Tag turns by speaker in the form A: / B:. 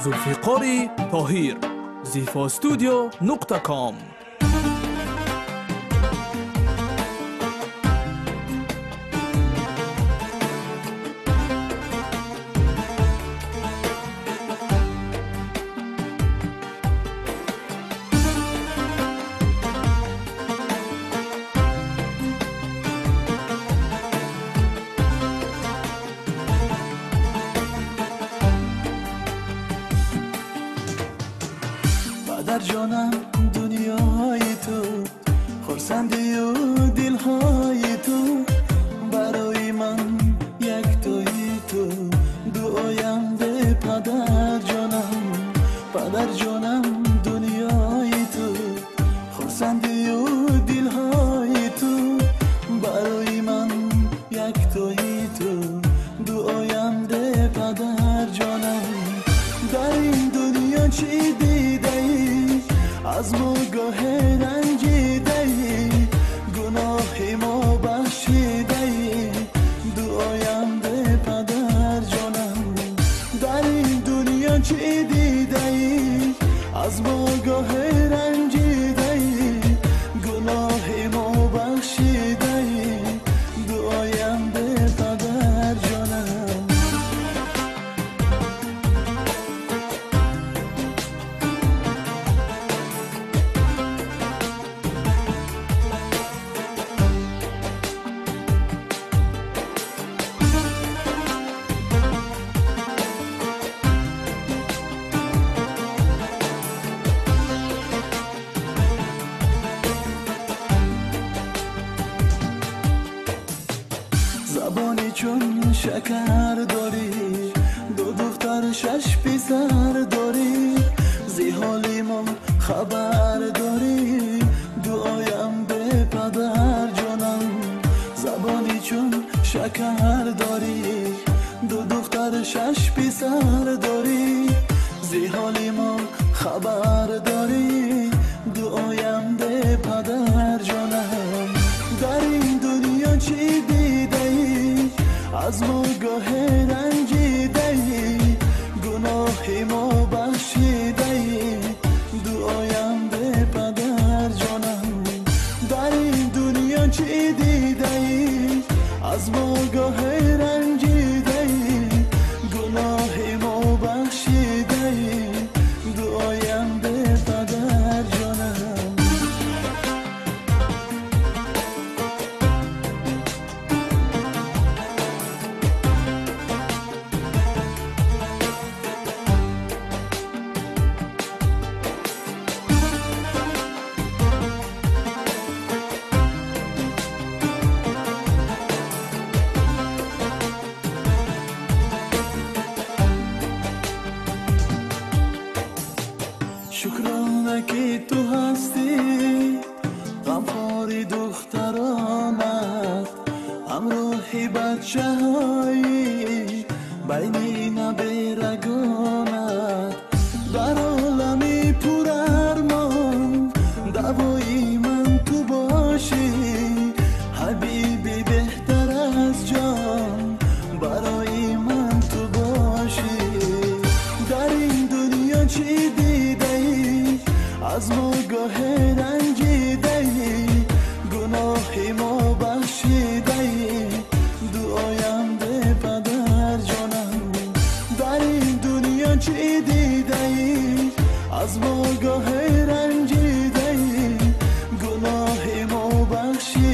A: زلفقار طاهر zifastudio.com
B: در جانم دنیای تو خرسندی و دلهای تو برای من یک تویی تو دعایم به پدر جانم دنیای تو خرسندی و دلهای تو برای من یک تویی تو دعایم به پدر جانم در این دنیا چی دیده ای از ما گاه رنجیده ای گناه ما بخشیده ای دعایم به پدر جانم در این دنیا چی دیده ای از ما گاه رنجیده ای گناه ما بخشیده ای دعایم به پدر جانم زبانی چون شکر داری دو دختر شش پسر داری زی حالی ما خبر داری دعایم به پدر جانم زبانی چون شکر داری دو دختر شش پسر داری زی حالی ما خبر داری دعایم به پدر جانم در این دنیا چی دیده ای از ما گاه رنجیده ای گناه ما بخشیده ای دعایم به پدر جانم در این دنیا چی دیده ای از ما گاه رنجیده ای گناه ما بخشیده ای دعایم به پدر جانم شکرانه که تو هستی غمخواری دخترانت همراهی بچه هایی بین نبیرگانت در عالمی پر ارمان دوایی من تو باشی حبیبی بهتر از جان برای من تو باشی در این دنیا چی دیده ای از ما گاه رنجیده ای گناه ما بخشیده ای دعایم به پدر جانم در این دنیا چی دیده ای از ما گاه رنجیده ای گناه ما بخشیده